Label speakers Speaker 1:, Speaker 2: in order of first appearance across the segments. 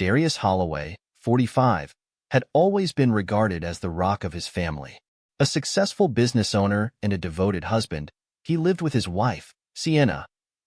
Speaker 1: Darius Holloway, 45, had always been regarded as the rock of his family. A successful business owner and a devoted husband, he lived with his wife, Sienna,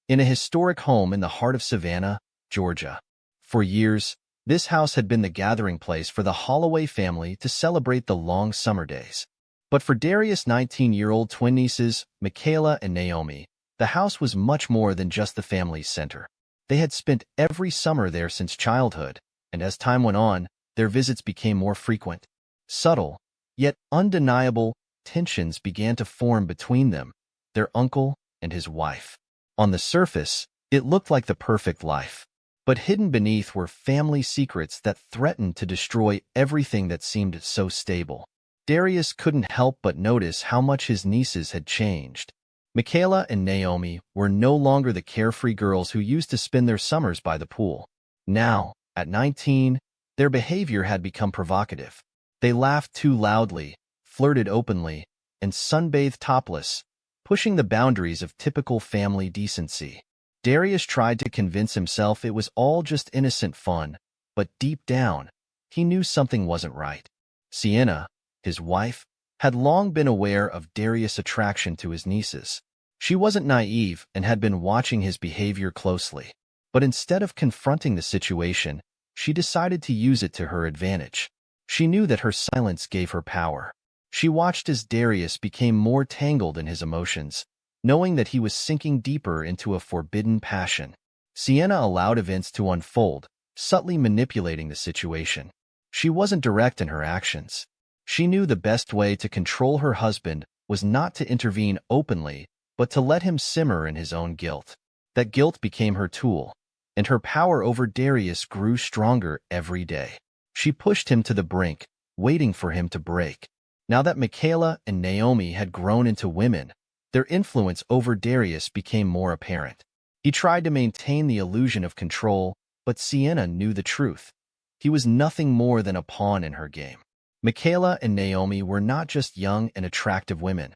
Speaker 1: in a historic home in the heart of Savannah, Georgia. For years, this house had been the gathering place for the Holloway family to celebrate the long summer days. But for Darius' 19-year-old twin nieces, Michaela and Naomi, the house was much more than just the family's center. They had spent every summer there since childhood, and as time went on, their visits became more frequent. Subtle, yet undeniable, tensions began to form between them, their uncle and his wife. On the surface, it looked like the perfect life. But hidden beneath were family secrets that threatened to destroy everything that seemed so stable. Darius couldn't help but notice how much his nieces had changed. Michaela and Naomi were no longer the carefree girls who used to spend their summers by the pool. Now, at 19, their behavior had become provocative. They laughed too loudly, flirted openly, and sunbathed topless, pushing the boundaries of typical family decency. Darius tried to convince himself it was all just innocent fun, but deep down, he knew something wasn't right. Sienna, his wife, had long been aware of Darius' attraction to his nieces. She wasn't naive and had been watching his behavior closely. But instead of confronting the situation, she decided to use it to her advantage. She knew that her silence gave her power. She watched as Darius became more tangled in his emotions, knowing that he was sinking deeper into a forbidden passion. Sienna allowed events to unfold, subtly manipulating the situation. She wasn't direct in her actions. She knew the best way to control her husband was not to intervene openly, but to let him simmer in his own guilt. That guilt became her tool, and her power over Darius grew stronger every day. She pushed him to the brink, waiting for him to break. Now that Michaela and Naomi had grown into women, their influence over Darius became more apparent. He tried to maintain the illusion of control, but Sienna knew the truth. He was nothing more than a pawn in her game. Michaela and Naomi were not just young and attractive women.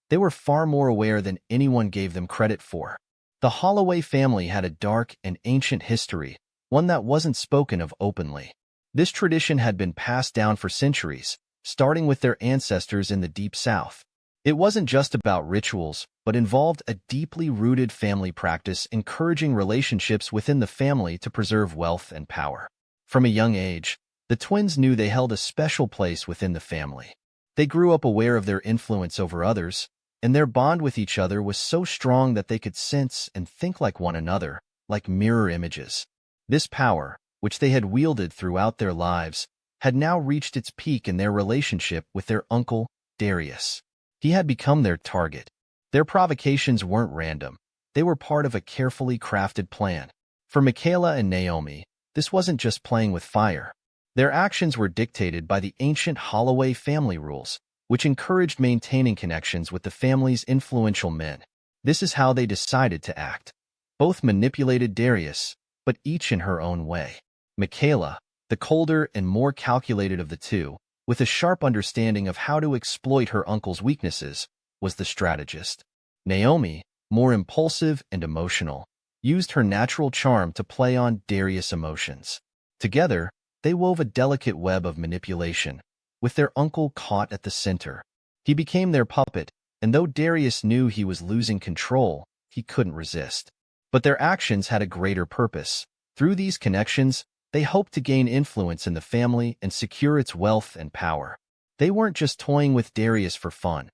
Speaker 1: They were far more aware than anyone gave them credit for. The Holloway family had a dark and ancient history, one that wasn't spoken of openly. This tradition had been passed down for centuries, starting with their ancestors in the Deep South. It wasn't just about rituals, but involved a deeply rooted family practice encouraging relationships within the family to preserve wealth and power. From a young age, the twins knew they held a special place within the family. They grew up aware of their influence over others, and their bond with each other was so strong that they could sense and think like one another, like mirror images. This power, which they had wielded throughout their lives, had now reached its peak in their relationship with their uncle, Darius. He had become their target. Their provocations weren't random. They were part of a carefully crafted plan. For Michaela and Naomi, this wasn't just playing with fire. Their actions were dictated by the ancient Holloway family rules, which encouraged maintaining connections with the family's influential men. This is how they decided to act. Both manipulated Darius, but each in her own way. Michaela, the colder and more calculated of the two, with a sharp understanding of how to exploit her uncle's weaknesses, was the strategist. Naomi, more impulsive and emotional, used her natural charm to play on Darius' emotions. Together, they wove a delicate web of manipulation, with their uncle caught at the center. He became their puppet, and though Darius knew he was losing control, he couldn't resist. But their actions had a greater purpose. Through these connections, they hoped to gain influence in the family and secure its wealth and power. They weren't just toying with Darius for fun.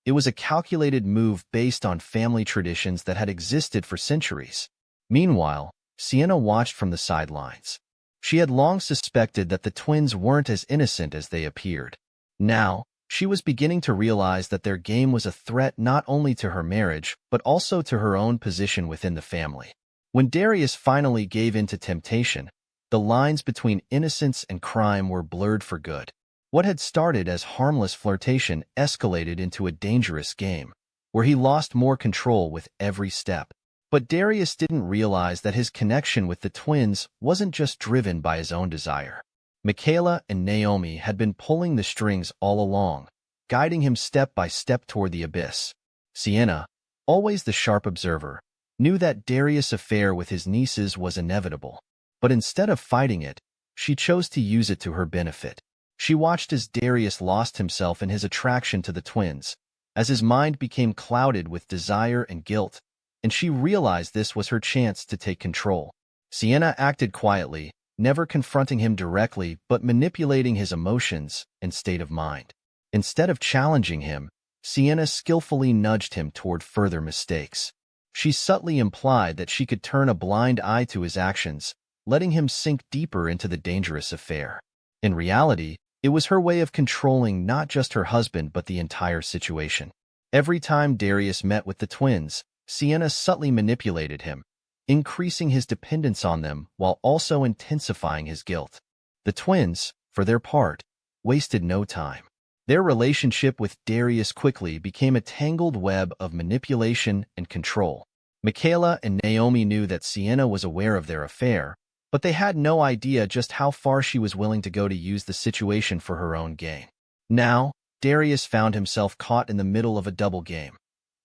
Speaker 1: It was a calculated move based on family traditions that had existed for centuries. Meanwhile, Sienna watched from the sidelines. She had long suspected that the twins weren't as innocent as they appeared. Now, she was beginning to realize that their game was a threat not only to her marriage, but also to her own position within the family. When Darius finally gave in to temptation, the lines between innocence and crime were blurred for good. What had started as harmless flirtation escalated into a dangerous game, where he lost more control with every step. But Darius didn't realize that his connection with the twins wasn't just driven by his own desire. Michaela and Naomi had been pulling the strings all along, guiding him step by step toward the abyss. Sienna, always the sharp observer, knew that Darius' affair with his nieces was inevitable. But instead of fighting it, She chose to use it to her benefit. She watched as Darius lost himself in his attraction to the twins, as his mind became clouded with desire and guilt, and she realized this was her chance to take control. Sienna acted quietly, never confronting him directly but manipulating his emotions and state of mind. Instead of challenging him, Sienna skillfully nudged him toward further mistakes. She subtly implied that she could turn a blind eye to his actions, letting him sink deeper into the dangerous affair. In reality, it was her way of controlling not just her husband but the entire situation. Every time Darius met with the twins, Sienna subtly manipulated him, increasing his dependence on them while also intensifying his guilt. The twins, for their part, wasted no time. Their relationship with Darius quickly became a tangled web of manipulation and control. Michaela and Naomi knew that Sienna was aware of their affair, but they had no idea just how far she was willing to go to use the situation for her own gain. Now, Darius found himself caught in the middle of a double game.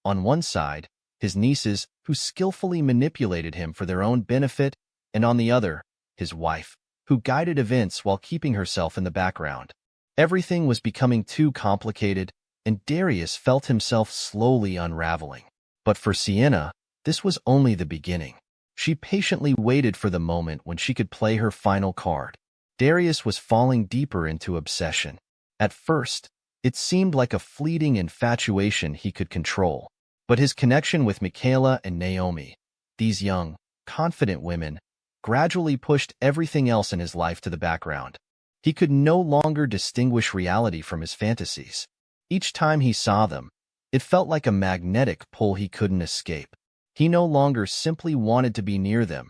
Speaker 1: On one side, his nieces, who skillfully manipulated him for their own benefit, and on the other, his wife, who guided events while keeping herself in the background. Everything was becoming too complicated, and Darius felt himself slowly unraveling. But for Sienna, this was only the beginning. She patiently waited for the moment when she could play her final card. Darius was falling deeper into obsession. At first, it seemed like a fleeting infatuation he could control. But his connection with Michaela and Naomi, these young, confident women, gradually pushed everything else in his life to the background. He could no longer distinguish reality from his fantasies. Each time he saw them, it felt like a magnetic pull he couldn't escape. He no longer simply wanted to be near them.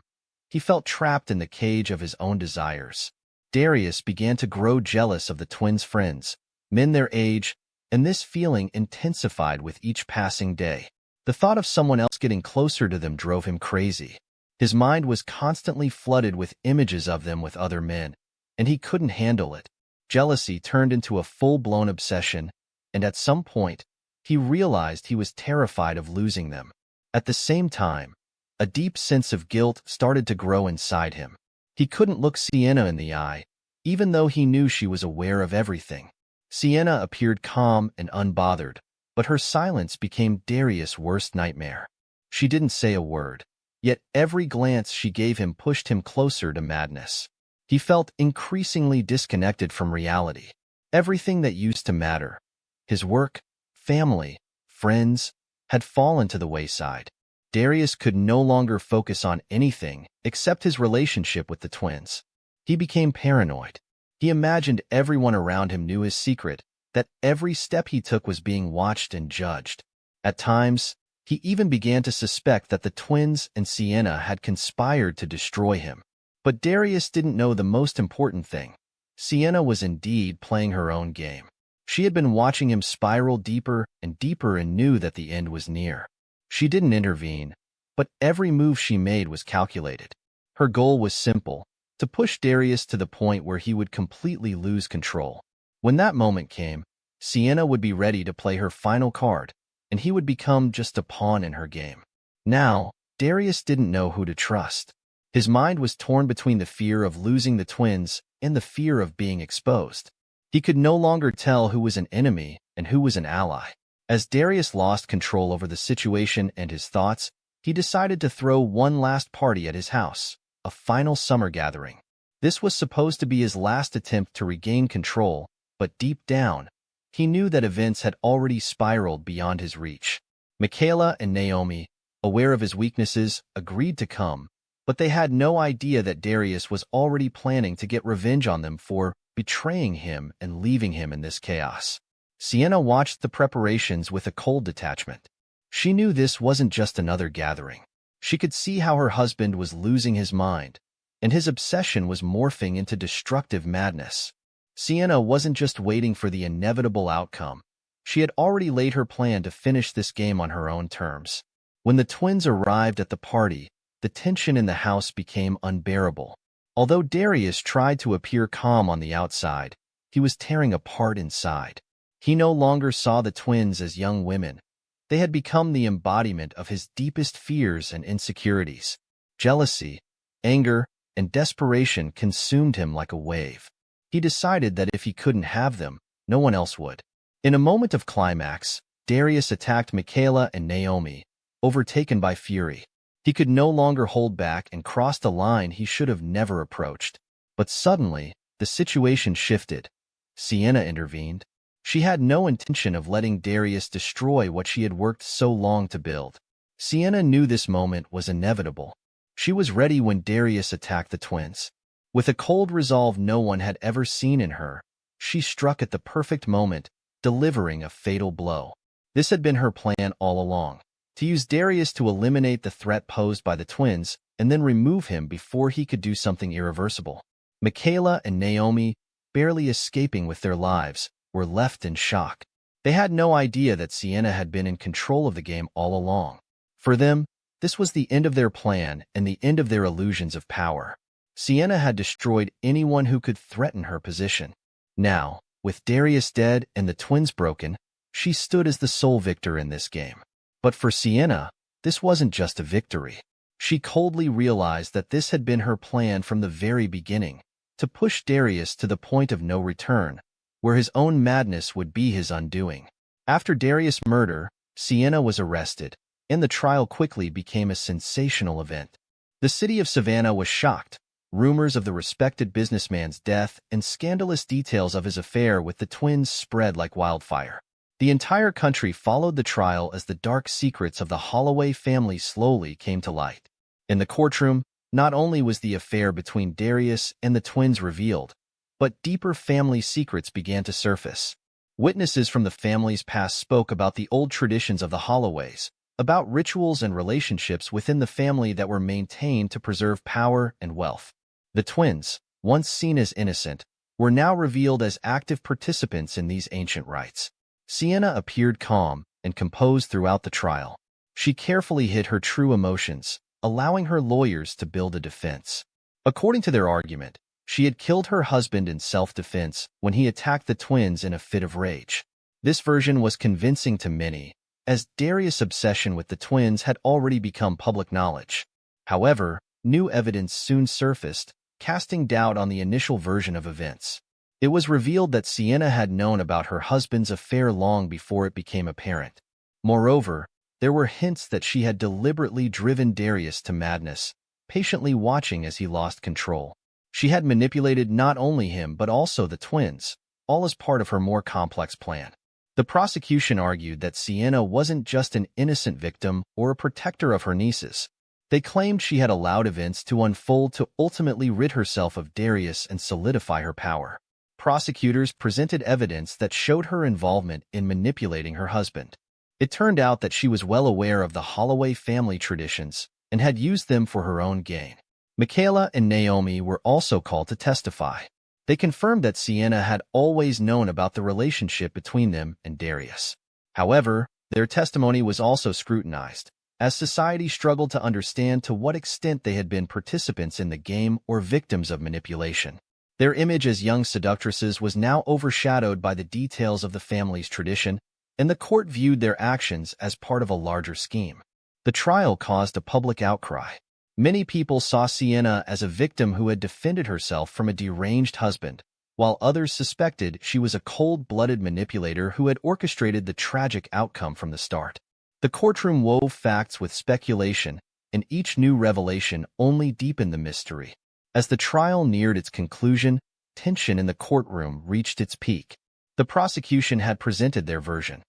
Speaker 1: He felt trapped in the cage of his own desires. Darius began to grow jealous of the twins' friends, men their age, and this feeling intensified with each passing day. The thought of someone else getting closer to them drove him crazy. His mind was constantly flooded with images of them with other men, and he couldn't handle it. Jealousy turned into a full-blown obsession, and at some point, he realized he was terrified of losing them. At the same time, a deep sense of guilt started to grow inside him. He couldn't look Sienna in the eye, even though he knew she was aware of everything. Sienna appeared calm and unbothered, but her silence became Darius' worst nightmare. She didn't say a word, yet every glance she gave him pushed him closer to madness. He felt increasingly disconnected from reality. Everything that used to matter, his work, family, friends, had fallen to the wayside. Darius could no longer focus on anything except his relationship with the twins. He became paranoid. He imagined everyone around him knew his secret, that every step he took was being watched and judged. At times, he even began to suspect that the twins and Sienna had conspired to destroy him. But Darius didn't know the most important thing. Sienna was indeed playing her own game. She had been watching him spiral deeper and deeper and knew that the end was near. She didn't intervene, but every move she made was calculated. Her goal was simple, to push Darius to the point where he would completely lose control. When that moment came, Sienna would be ready to play her final card, and he would become just a pawn in her game. Now, Darius didn't know who to trust. His mind was torn between the fear of losing the twins and the fear of being exposed. He could no longer tell who was an enemy and who was an ally. As Darius lost control over the situation and his thoughts, he decided to throw one last party at his house, a final summer gathering. This was supposed to be his last attempt to regain control, but deep down, he knew that events had already spiraled beyond his reach. Michaela and Naomi, aware of his weaknesses, agreed to come, but they had no idea that Darius was already planning to get revenge on them for betraying him and leaving him in this chaos. Sienna watched the preparations with a cold detachment. She knew this wasn't just another gathering. She could see how her husband was losing his mind, and his obsession was morphing into destructive madness. Sienna wasn't just waiting for the inevitable outcome. She had already laid her plan to finish this game on her own terms. When the twins arrived at the party, the tension in the house became unbearable. Although Darius tried to appear calm on the outside, he was tearing apart inside. He no longer saw the twins as young women. They had become the embodiment of his deepest fears and insecurities. Jealousy, anger, and desperation consumed him like a wave. He decided that if he couldn't have them, no one else would. In a moment of climax, Darius attacked Michaela and Naomi, overtaken by fury. He could no longer hold back and crossed a line he should have never approached. But suddenly, the situation shifted. Sienna intervened. She had no intention of letting Darius destroy what she had worked so long to build. Sienna knew this moment was inevitable. She was ready when Darius attacked the twins. With a cold resolve no one had ever seen in her, she struck at the perfect moment, delivering a fatal blow. This had been her plan all along, to use Darius to eliminate the threat posed by the twins and then remove him before he could do something irreversible. Michaela and Naomi, barely escaping with their lives, were left in shock. They had no idea that Sienna had been in control of the game all along. For them, this was the end of their plan and the end of their illusions of power. Sienna had destroyed anyone who could threaten her position. Now, with Darius dead and the twins broken, she stood as the sole victor in this game. But for Sienna, this wasn't just a victory. She coldly realized that this had been her plan from the very beginning, to push Darius to the point of no return, where his own madness would be his undoing. After Darius' murder, Sienna was arrested, and the trial quickly became a sensational event. The city of Savannah was shocked. Rumors of the respected businessman's death and scandalous details of his affair with the twins spread like wildfire. The entire country followed the trial as the dark secrets of the Holloway family slowly came to light. In the courtroom, not only was the affair between Darius and the twins revealed, but deeper family secrets began to surface. Witnesses from the family's past spoke about the old traditions of the Holloways, about rituals and relationships within the family that were maintained to preserve power and wealth. The twins, once seen as innocent, were now revealed as active participants in these ancient rites. Sienna appeared calm and composed throughout the trial. She carefully hid her true emotions, allowing her lawyers to build a defense. According to their argument, she had killed her husband in self-defense when he attacked the twins in a fit of rage. This version was convincing to many, as Darius' obsession with the twins had already become public knowledge. However, new evidence soon surfaced, casting doubt on the initial version of events. It was revealed that Sienna had known about her husband's affair long before it became apparent. Moreover, there were hints that she had deliberately driven Darius to madness, patiently watching as he lost control. She had manipulated not only him but also the twins, all as part of her more complex plan. The prosecution argued that Sienna wasn't just an innocent victim or a protector of her nieces. They claimed she had allowed events to unfold to ultimately rid herself of Darius and solidify her power. Prosecutors presented evidence that showed her involvement in manipulating her husband. It turned out that she was well aware of the Holloway family traditions and had used them for her own gain. Michaela and Naomi were also called to testify. They confirmed that Sienna had always known about the relationship between them and Darius. However, their testimony was also scrutinized, as society struggled to understand to what extent they had been participants in the game or victims of manipulation. Their image as young seductresses was now overshadowed by the details of the family's tradition, and the court viewed their actions as part of a larger scheme. The trial caused a public outcry. Many people saw Sienna as a victim who had defended herself from a deranged husband, while others suspected she was a cold-blooded manipulator who had orchestrated the tragic outcome from the start. The courtroom wove facts with speculation, and each new revelation only deepened the mystery. As the trial neared its conclusion, tension in the courtroom reached its peak. The prosecution had presented their version.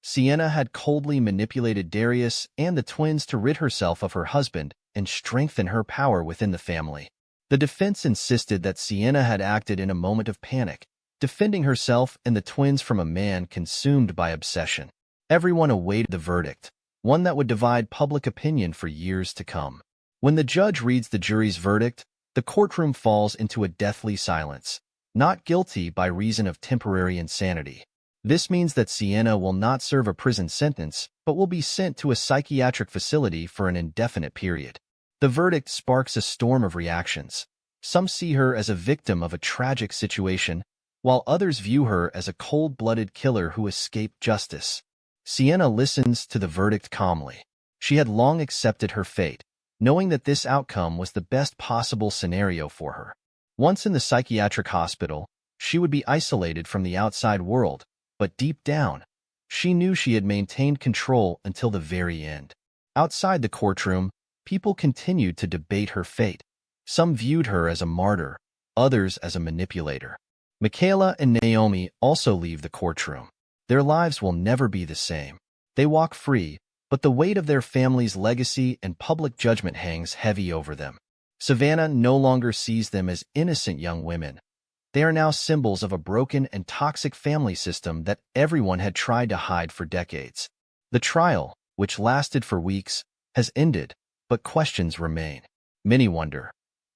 Speaker 1: Sienna had coldly manipulated Darius and the twins to rid herself of her husband and strengthen her power within the family. The defense insisted that Sienna had acted in a moment of panic, defending herself and the twins from a man consumed by obsession. Everyone awaited the verdict, one that would divide public opinion for years to come. When the judge reads the jury's verdict, the courtroom falls into a deathly silence, not guilty by reason of temporary insanity. This means that Sienna will not serve a prison sentence, but will be sent to a psychiatric facility for an indefinite period. The verdict sparks a storm of reactions. Some see her as a victim of a tragic situation, while others view her as a cold-blooded killer who escaped justice. Sienna listens to the verdict calmly. She had long accepted her fate, knowing that this outcome was the best possible scenario for her. Once in the psychiatric hospital, she would be isolated from the outside world, but deep down, she knew she had maintained control until the very end. Outside the courtroom, people continued to debate her fate. Some viewed her as a martyr, others as a manipulator. Michaela and Naomi also leave the courtroom. Their lives will never be the same. They walk free, but the weight of their family's legacy and public judgment hangs heavy over them. Savannah no longer sees them as innocent young women. They are now symbols of a broken and toxic family system that everyone had tried to hide for decades. The trial, which lasted for weeks, has ended, but questions remain. Many wonder,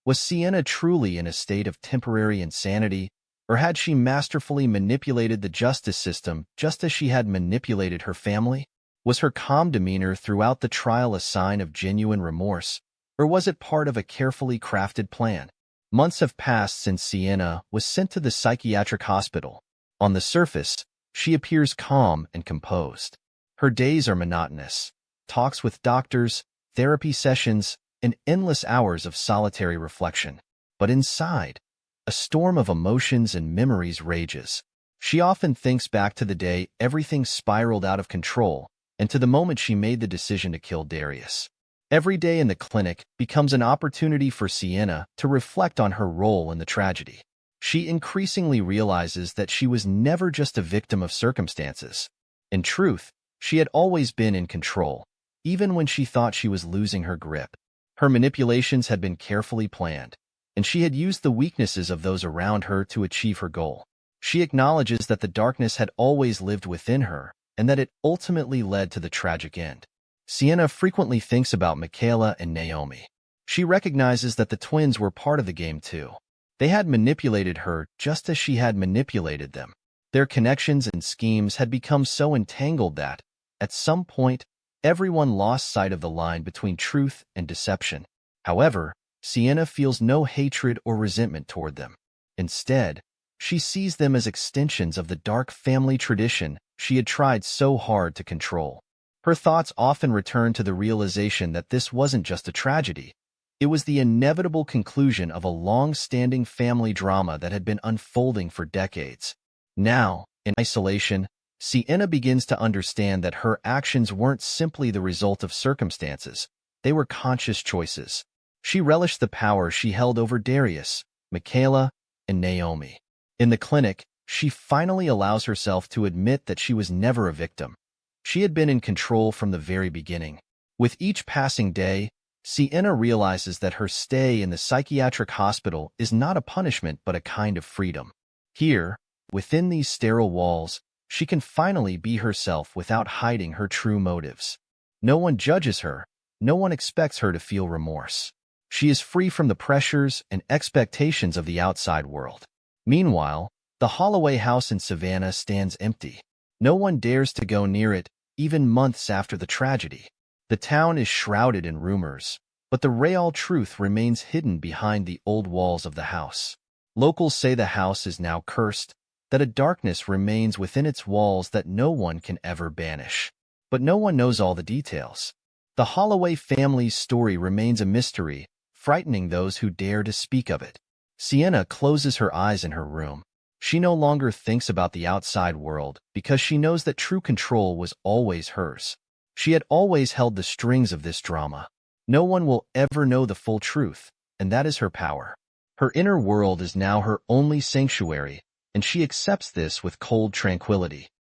Speaker 1: was Sienna truly in a state of temporary insanity, or had she masterfully manipulated the justice system just as she had manipulated her family? Was her calm demeanor throughout the trial a sign of genuine remorse, or was it part of a carefully crafted plan? Months have passed since Sienna was sent to the psychiatric hospital. On the surface, she appears calm and composed. Her days are monotonous. Talks with doctors, therapy sessions, and endless hours of solitary reflection. But inside, a storm of emotions and memories rages. She often thinks back to the day everything spiraled out of control and to the moment she made the decision to kill Darius. Every day in the clinic becomes an opportunity for Sienna to reflect on her role in the tragedy. She increasingly realizes that she was never just a victim of circumstances. In truth, she had always been in control, even when she thought she was losing her grip. Her manipulations had been carefully planned, and she had used the weaknesses of those around her to achieve her goal. She acknowledges that the darkness had always lived within her, and that it ultimately led to the tragic end. Sienna frequently thinks about Michaela and Naomi. She recognizes that the twins were part of the game too. They had manipulated her just as she had manipulated them. Their connections and schemes had become so entangled that, at some point, everyone lost sight of the line between truth and deception. However, Sienna feels no hatred or resentment toward them. Instead, she sees them as extensions of the dark family tradition she had tried so hard to control. Her thoughts often return to the realization that this wasn't just a tragedy. It was the inevitable conclusion of a long-standing family drama that had been unfolding for decades. Now, in isolation, Sienna begins to understand that her actions weren't simply the result of circumstances. They were conscious choices. She relished the power she held over Darius, Michaela, and Naomi. In the clinic, she finally allows herself to admit that she was never a victim. She had been in control from the very beginning. With each passing day, Sienna realizes that her stay in the psychiatric hospital is not a punishment but a kind of freedom. Here, within these sterile walls, she can finally be herself without hiding her true motives. No one judges her, no one expects her to feel remorse. She is free from the pressures and expectations of the outside world. Meanwhile, the Holloway house in Savannah stands empty. No one dares to go near it, even months after the tragedy. The town is shrouded in rumors, but the real truth remains hidden behind the old walls of the house. Locals say the house is now cursed, that a darkness remains within its walls that no one can ever banish. But no one knows all the details. The Holloway family's story remains a mystery, frightening those who dare to speak of it. Sienna closes her eyes in her room. She no longer thinks about the outside world because she knows that true control was always hers. She had always held the strings of this drama. No one will ever know the full truth, and that is her power. Her inner world is now her only sanctuary, and she accepts this with cold tranquility.